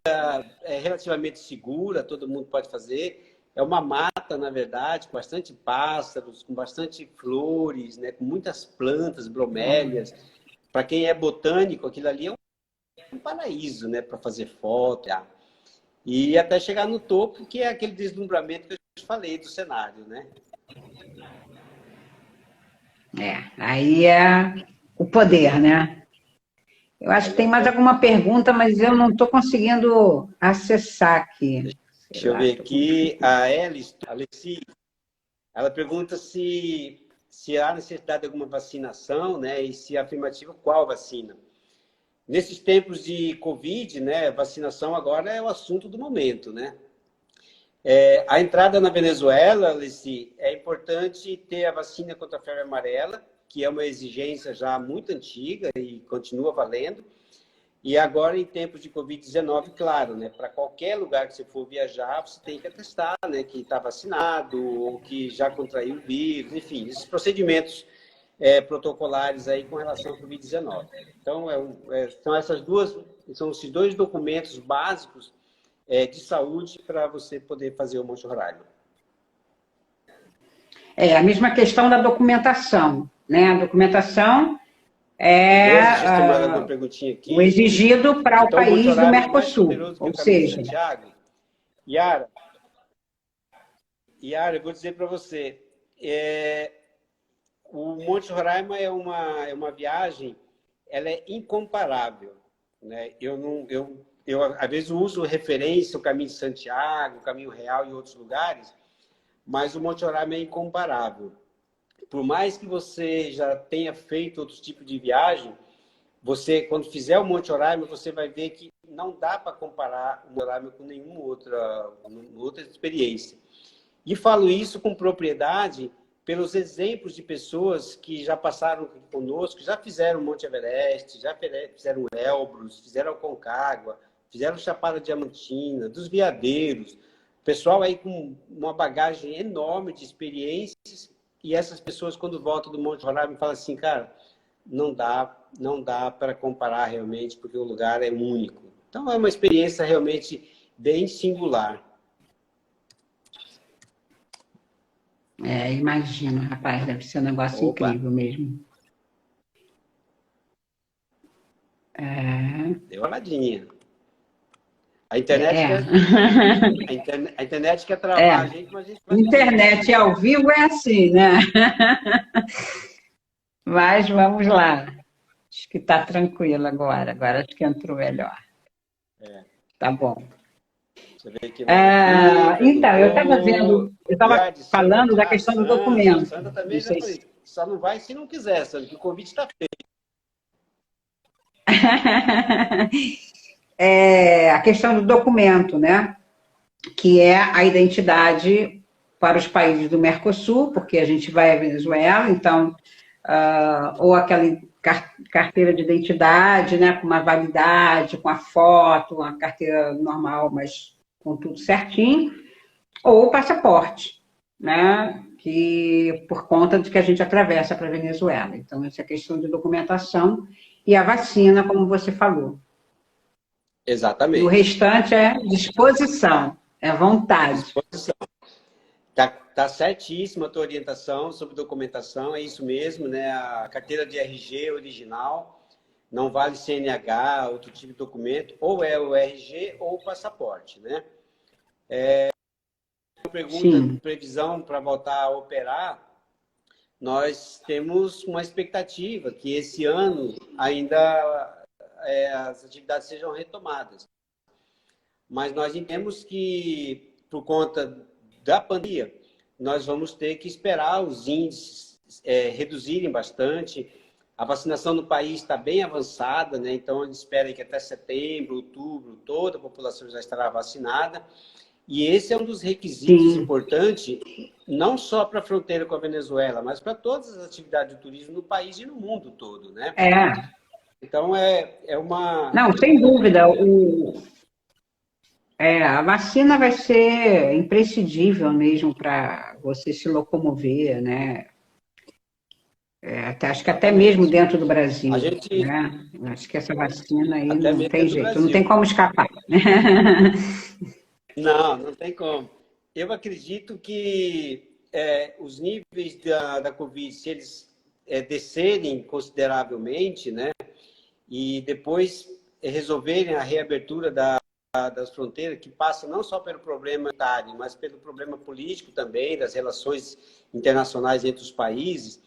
relativamente segura, todo mundo pode fazer. É uma mata, na verdade, com bastante pássaros, com bastante flores, né, com muitas plantas, bromélias. Para quem é botânico, aquilo ali é um paraíso, né, para fazer foto. E até chegar no topo, que é aquele deslumbramento que eu te falei do cenário, né? Aí é o poder, né? Eu acho que tem mais alguma pergunta, mas eu não estou conseguindo acessar aqui. Deixa eu ver aqui. A Alessi, ela pergunta se há necessidade de alguma vacinação, né? E se afirmativa, qual vacina? Nesses tempos de Covid, né? Vacinação agora é o assunto do momento, né? A entrada na Venezuela, Alessi, é importante ter a vacina contra a febre amarela, que é uma exigência já muito antiga e continua valendo. E agora, em tempos de Covid-19, claro, né? Para qualquer lugar que você for viajar, você tem que atestar, né? Que está vacinado ou que já contraiu o vírus, enfim, esses procedimentos protocolares aí com relação ao Covid-19. Então, são esses 2 documentos básicos de saúde para você poder fazer o Monte Roraima. A mesma questão da documentação, né? A documentação uma perguntinha aqui. O exigido para o país do Mercosul, ou seja... Yara, eu vou dizer para você, o Monte Roraima é uma viagem, ela é incomparável, né? Eu às vezes uso referência o Caminho de Santiago, o Caminho Real e outros lugares, mas o Monte Roraima é incomparável. Por mais que você já tenha feito outros tipos de viagem, você, quando fizer o Monte Roraima, você vai ver que não dá para comparar o Monte Roraima com nenhuma outra experiência. E falo isso com propriedade, pelos exemplos de pessoas que já passaram conosco, já fizeram Monte Everest, já fizeram Elbrus, fizeram Aconcagua, fizeram Chapada Diamantina, dos veadeiros, pessoal aí com uma bagagem enorme de experiências, e essas pessoas, quando voltam do Monte Roraima, me falam assim, cara, não dá para comparar realmente, porque o lugar é único. Então, é uma experiência realmente bem singular. Imagino, rapaz, deve ser um negócio incrível mesmo. Deu uma ladinha. A internet, a internet quer travar a gente, mas a gente vai... Internet ao vivo é assim, né? Mas vamos lá. Acho que está tranquilo agora. Agora acho que entrou melhor. Tá bom. Você vê que então, eu estava falando da questão do documento. Sandra também já falei, só não vai se não quiser, Sandra, que o convite está feito. A questão do documento, né? Que é a identidade para os países do Mercosul, porque a gente vai à Venezuela, então, ou aquela carteira de identidade, né, com uma validade, com a foto, uma carteira normal, mas com tudo certinho, ou o passaporte, né, que por conta de que a gente atravessa para a Venezuela. Então, essa é a questão de documentação e a vacina, como você falou. Exatamente. E o restante é disposição, é vontade. Disposição. Tá certíssima a tua orientação sobre documentação, é isso mesmo, né? A carteira de RG original, não vale CNH, outro tipo de documento, ou é o RG ou o passaporte, né? Pergunta, previsão para voltar a operar, nós temos uma expectativa que esse ano ainda as atividades sejam retomadas. Mas nós entendemos que, por conta da pandemia, nós vamos ter que esperar os índices reduzirem bastante. A vacinação no país está bem avançada, né? Então, a gente espera que até setembro, outubro, toda a população já estará vacinada. E esse é um dos requisitos importantes, não só para a fronteira com a Venezuela, mas para todas as atividades de turismo no país e no mundo todo, né? Então, é uma... Não, sem dúvida. A vacina vai ser imprescindível mesmo para você se locomover, né? Acho que até mesmo dentro do Brasil. Né? Acho que essa vacina aí não tem jeito, não tem como escapar. Não tem como. Eu acredito que os níveis da Covid, se eles descerem consideravelmente, né? E depois resolverem a reabertura das fronteiras, que passa não só pelo problema humanitário, mas pelo problema político também, das relações internacionais entre os países.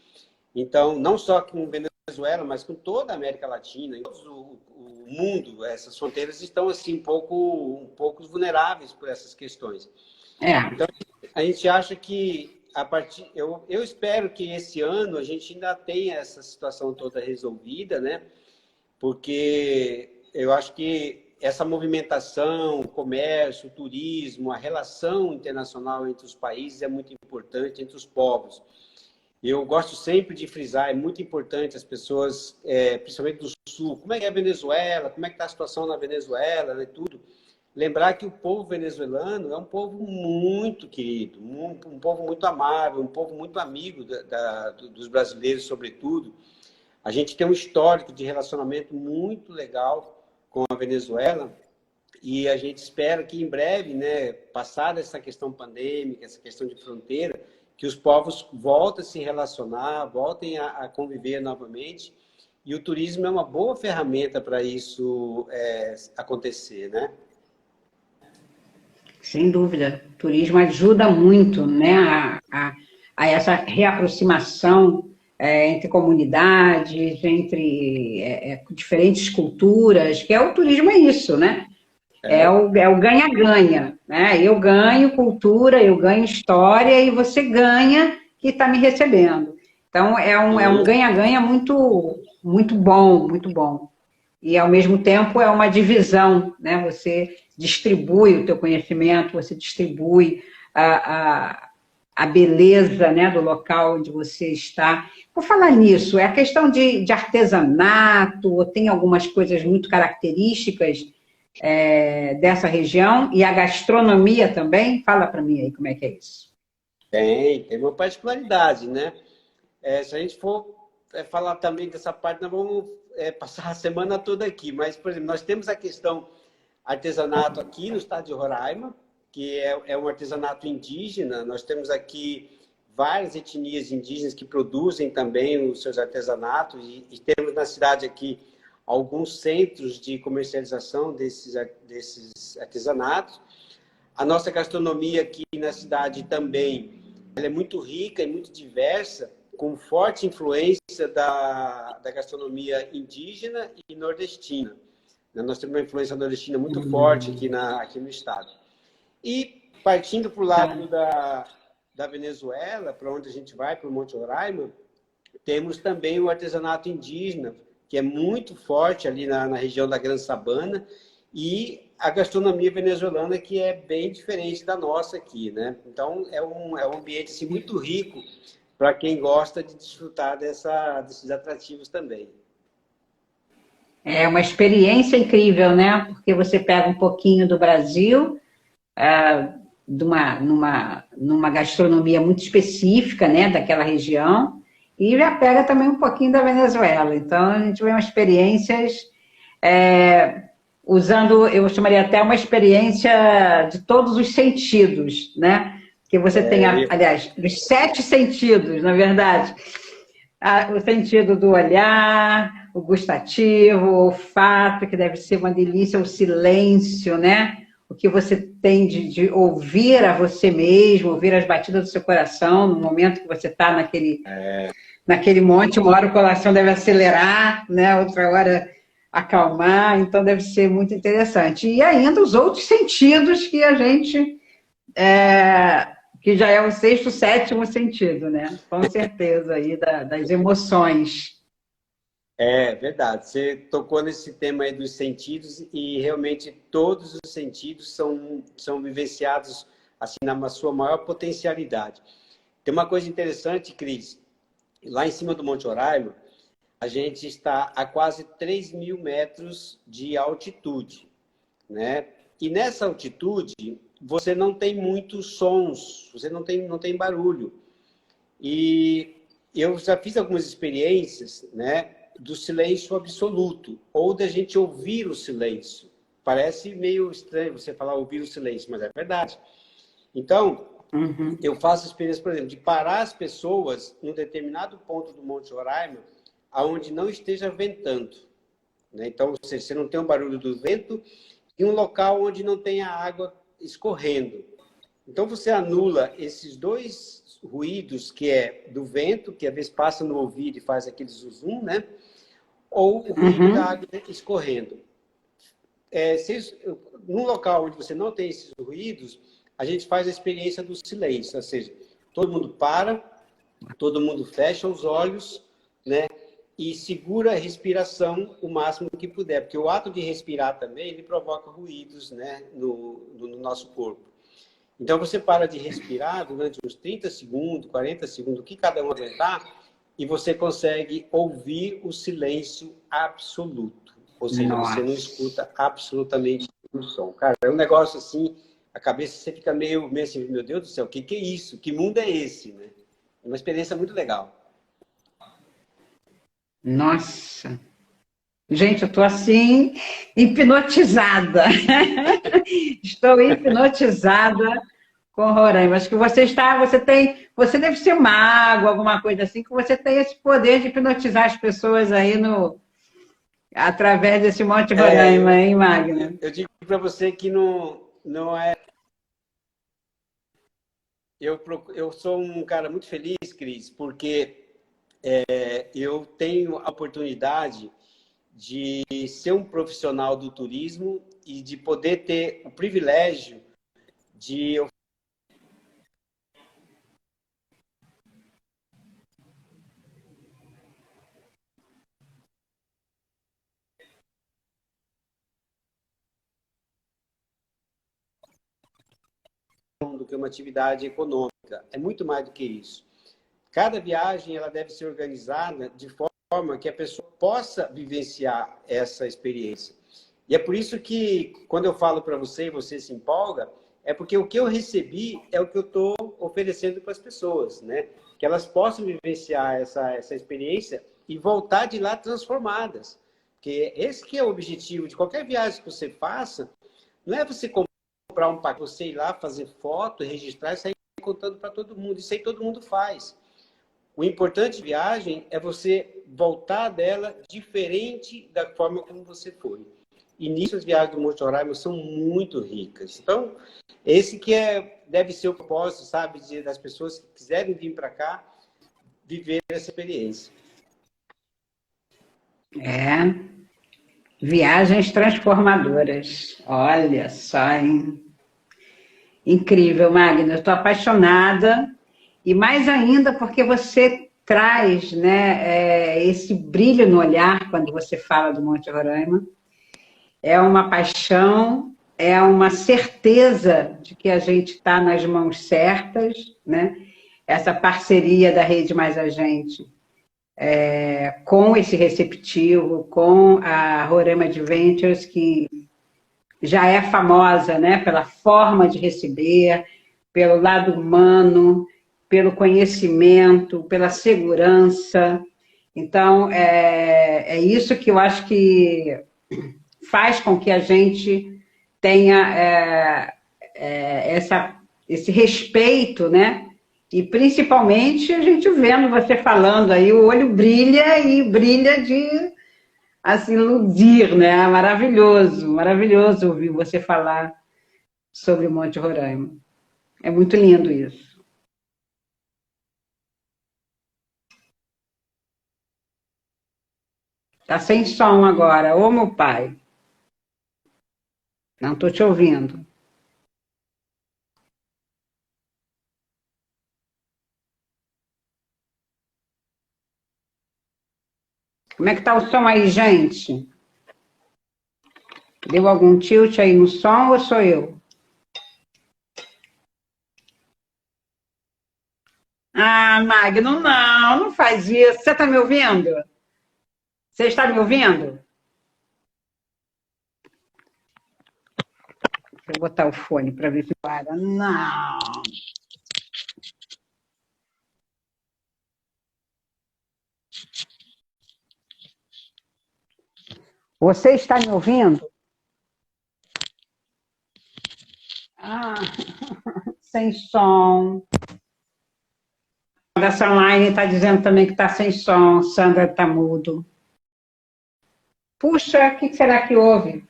Então, não só com Venezuela, mas com toda a América Latina, em todo o mundo, essas fronteiras estão assim, um pouco vulneráveis por essas questões. Então, a gente acha que, eu espero que esse ano a gente ainda tenha essa situação toda resolvida, né? Porque eu acho que essa movimentação, o comércio, o turismo, a relação internacional entre os países é muito importante, entre os povos. Eu gosto sempre de frisar, é muito importante as pessoas, principalmente do Sul, como é que é a Venezuela, como é que está a situação na Venezuela, né, tudo. Lembrar que o povo venezuelano é um povo muito querido, um povo muito amável, um povo muito amigo dos brasileiros, sobretudo. A gente tem um histórico de relacionamento muito legal com a Venezuela e a gente espera que em breve, né, passada essa questão pandêmica, essa questão de fronteira, que os povos voltem a se relacionar, voltem a conviver novamente. E o turismo é uma boa ferramenta para isso acontecer, né? Sem dúvida. O turismo ajuda muito, né, a essa reaproximação entre comunidades, entre diferentes culturas, que o turismo é isso, né? É o ganha-ganha, né? Eu ganho cultura, eu ganho história e você ganha que está me recebendo. Então, é um ganha-ganha muito, muito bom, muito bom. E, ao mesmo tempo, é uma divisão, né? Você distribui o teu conhecimento, você distribui a beleza, né, do local onde você está. Por falar nisso, é a questão de artesanato, ou tem algumas coisas muito características dessa região, e a gastronomia também? Fala para mim aí como é que é isso. Tem uma particularidade, né? Se a gente for falar também dessa parte, nós vamos passar a semana toda aqui. Mas, por exemplo, nós temos a questão artesanato aqui no estado de Roraima, que é um artesanato indígena. Nós temos aqui várias etnias indígenas que produzem também os seus artesanatos e temos na cidade aqui alguns centros de comercialização desses artesanatos. A nossa gastronomia aqui na cidade também ela é muito rica e muito diversa, com forte influência da gastronomia indígena e nordestina. Nós temos uma influência nordestina muito forte aqui no estado. E partindo para o lado da Venezuela, para onde a gente vai, para o Monte Roraima, temos também o artesanato indígena, que é muito forte ali na região da Gran Sabana, e a gastronomia venezuelana, que é bem diferente da nossa aqui, né? Então, é um ambiente assim, muito rico para quem gosta de desfrutar desses atrativos também. É uma experiência incrível, né? Porque você pega um pouquinho do Brasil, numa gastronomia muito específica, né, daquela região, e já pega também um pouquinho da Venezuela. Então, a gente vê umas experiências usando, eu chamaria até uma experiência de todos os sentidos, né? Que você tem, aliás, os 7 sentidos, na verdade. O sentido do olhar, o gustativo, o olfato, que deve ser uma delícia, o silêncio, né? O que você tem de ouvir a você mesmo, ouvir as batidas do seu coração no momento que você está naquele monte. Uma hora o coração deve acelerar, né? Outra hora acalmar, então deve ser muito interessante. E ainda os outros sentidos que a gente... que já é o 6º, 7º sentido, né? Com certeza, aí das emoções. É verdade. Você tocou nesse tema aí dos sentidos e realmente todos os sentidos são vivenciados assim na sua maior potencialidade. Tem uma coisa interessante, Cris. Lá em cima do Monte Roraima, a gente está a quase 3.000 metros de altitude, né? E nessa altitude, você não tem muitos sons, você não tem barulho. E eu já fiz algumas experiências, né, do silêncio absoluto, ou da gente ouvir o silêncio. Parece meio estranho você falar ouvir o silêncio, mas é verdade. Então, eu faço experiência, por exemplo, de parar as pessoas em um determinado ponto do Monte Roraima, aonde não esteja ventando, né? Então, ou seja, você não tem o barulho do vento e um local onde não tenha água escorrendo. Então, você anula esses dois ruídos, que é do vento, que às vezes passa no ouvido e faz aquele zuzum, né? Ou o ruído da água escorrendo. Num local onde você não tem esses ruídos, a gente faz a experiência do silêncio, ou seja, todo mundo para, todo mundo fecha os olhos, né? E segura a respiração o máximo que puder, porque o ato de respirar também, ele provoca ruídos, né, no nosso corpo. Então, você para de respirar durante uns 30 segundos, 40 segundos, o que cada um aguentar, e você consegue ouvir o silêncio absoluto. Ou seja, você não escuta absolutamente o som. Cara, é um negócio assim, a cabeça você fica meio assim, meu Deus do céu, o que é isso? Que mundo é esse? Né? É uma experiência muito legal. Nossa! Gente, eu estou assim, hipnotizada. Estou hipnotizada com Roraima. Acho que você deve ser mago, alguma coisa assim, que você tem esse poder de hipnotizar as pessoas aí através desse Monte Roraima, hein, Magna? Eu digo para você que não é... Eu sou um cara muito feliz, Cris, porque eu tenho a oportunidade de ser um profissional do turismo e de poder ter o privilégio de do que uma atividade econômica. É muito mais do que isso. Cada viagem ela deve ser organizada de forma que a pessoa possa vivenciar essa experiência. E é por isso que, quando eu falo para você e você se empolga, é porque o que eu recebi é o que eu estou oferecendo para as pessoas, né? Que elas possam vivenciar essa experiência e voltar de lá transformadas. Porque esse que é o objetivo de qualquer viagem que você faça, não é você comprar um pacote, você ir lá fazer foto, registrar e sair contando para todo mundo. Isso aí todo mundo faz. O importante de viagem é você voltar dela diferente da forma como você foi. E nisso as viagens do Monte Roraima são muito ricas. Então, esse que deve ser o propósito, sabe, das pessoas que quiserem vir para cá, viver essa experiência. Viagens transformadoras. Olha só, hein? Incrível, Magno. Eu estou apaixonada. E mais ainda porque você traz, né, esse brilho no olhar quando você fala do Monte Roraima. É uma paixão, é uma certeza de que a gente está nas mãos certas, né? Essa parceria da Rede Mais a Gente com esse receptivo, com a Roraima Adventures, que já é famosa, né, pela forma de receber, pelo lado humano, pelo conhecimento, pela segurança. Então, é isso que eu acho que faz com que a gente tenha esse respeito, né? E principalmente a gente vendo você falando aí, o olho brilha e brilha de assim, iludir, né? Maravilhoso, maravilhoso ouvir você falar sobre o Monte Roraima. É muito lindo isso. Tá sem som agora. Ô, meu pai. Não estou te ouvindo. Como é que tá o som aí, gente? Deu algum tilt aí no som ou sou eu? Ah, Magno, não faz isso. Você está me ouvindo? Você está me ouvindo? Deixa eu botar o fone para ver se para. Não. Você está me ouvindo? Ah, sem som. Essa online está dizendo também que está sem som. Sandra está mudo. Puxa, o que será que houve?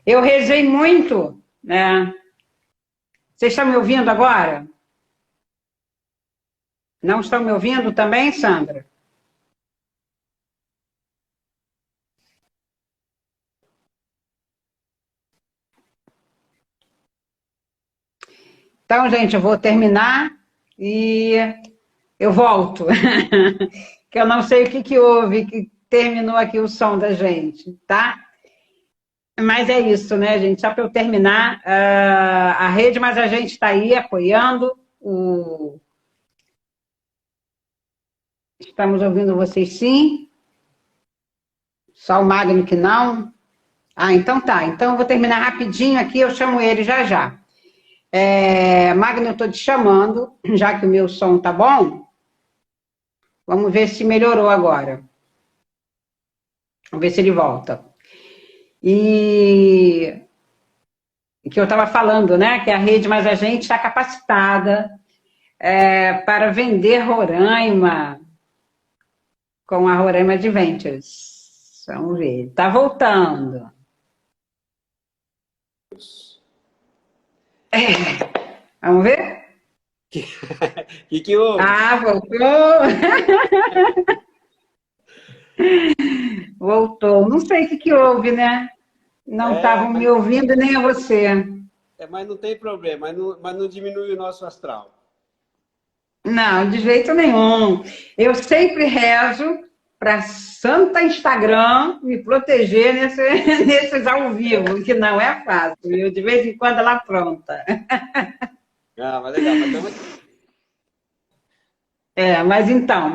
Eu rezei muito, né? Vocês estão me ouvindo agora? Não estão me ouvindo também, Sandra? Então, gente, eu vou terminar e eu volto. Que eu não sei o que houve, que terminou aqui o som da gente, tá? Mas é isso, né, gente? Só para eu terminar, a Rede Mas a Gente está aí apoiando o... Estamos ouvindo vocês sim? Só o Magno que não? Ah, então tá. Então eu vou terminar rapidinho aqui, eu chamo ele já já. Magno, eu estou te chamando, já que o meu som tá bom. Vamos ver se melhorou agora. Vamos ver se ele volta. E que eu estava falando, né? Que a Rede Mas a Gente está capacitada para vender Roraima com a Roraima Adventures. Vamos ver. Está voltando. Vamos ver? Que houve? Ah, voltou! Voltou. Não sei o que houve, né? Não estavam me ouvindo nem a você. Mas não tem problema, mas não diminui o nosso astral. Não, de jeito nenhum. Eu sempre rezo para Santa Instagram me proteger nesses ao vivo, que não é fácil. Eu, de vez em quando, ela pronta. Ah, mas legal. Mas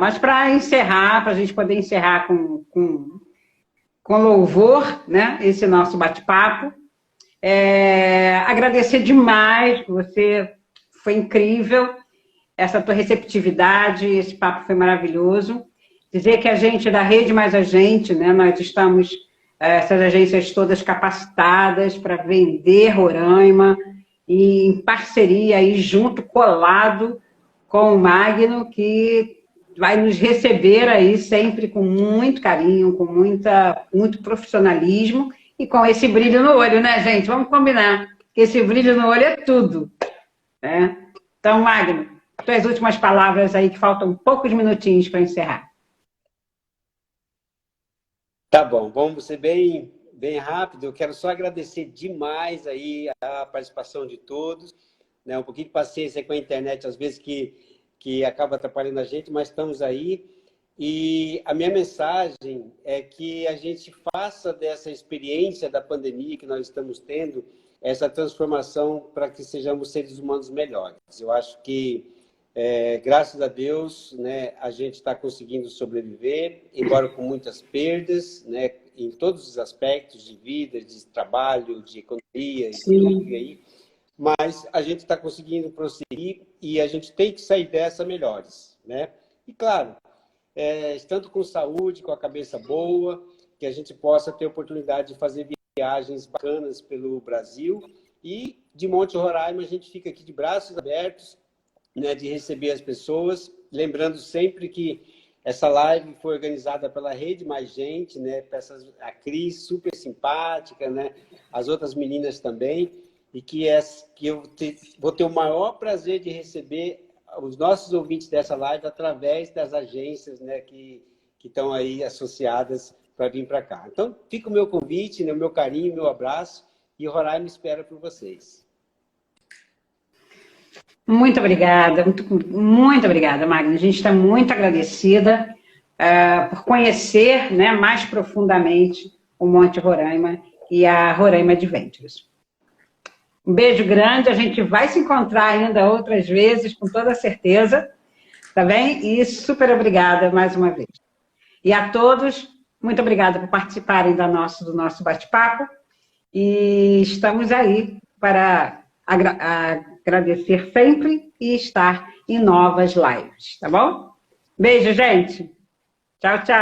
Mas para encerrar, para a gente poder encerrar com louvor, né, esse nosso bate-papo, agradecer demais, que você foi incrível, essa tua receptividade, esse papo foi maravilhoso. Dizer que a gente, da Rede Mais Agente, né, nós estamos, essas agências todas capacitadas para vender Roraima, e em parceria, aí, junto, colado com o Magno, que vai nos receber aí sempre com muito carinho, com muito profissionalismo e com esse brilho no olho, né, gente? Vamos combinar que esse brilho no olho é tudo, né? Então, Magno, tuas últimas palavras aí, que faltam poucos minutinhos para encerrar. Tá bom, vamos ser bem rápido. Eu quero só agradecer demais aí a participação de todos, né? Um pouquinho de paciência com a internet, às vezes que acaba atrapalhando a gente, mas estamos aí. E a minha mensagem é que a gente faça dessa experiência da pandemia que nós estamos tendo, essa transformação para que sejamos seres humanos melhores. Eu acho que, graças a Deus, né, a gente está conseguindo sobreviver, embora com muitas perdas, né, em todos os aspectos de vida, de trabalho, de economia, e tudo aí. Mas a gente está conseguindo prosseguir e a gente tem que sair dessa melhores, né? E claro, estando com saúde, com a cabeça boa, que a gente possa ter oportunidade de fazer viagens bacanas pelo Brasil. E de Monte Roraima a gente fica aqui de braços abertos, né, de receber as pessoas, lembrando sempre que essa live foi organizada pela Rede Mais Gente, né? A Cris, super simpática, né? As outras meninas também, e que eu vou ter o maior prazer de receber os nossos ouvintes dessa live através das agências, né, que estão aí associadas para vir para cá. Então, fica o meu convite, né, o meu carinho, o meu abraço, e Roraima espera por vocês. Muito obrigada, muito obrigada, Magno. A gente está muito agradecida por conhecer, né, mais profundamente o Monte Roraima e a Roraima Adventures. Um beijo grande, a gente vai se encontrar ainda outras vezes, com toda certeza, tá bem? E super obrigada mais uma vez. E a todos, muito obrigada por participarem do nosso bate-papo, e estamos aí para agradecer sempre e estar em novas lives, tá bom? Beijo, gente. Tchau, tchau.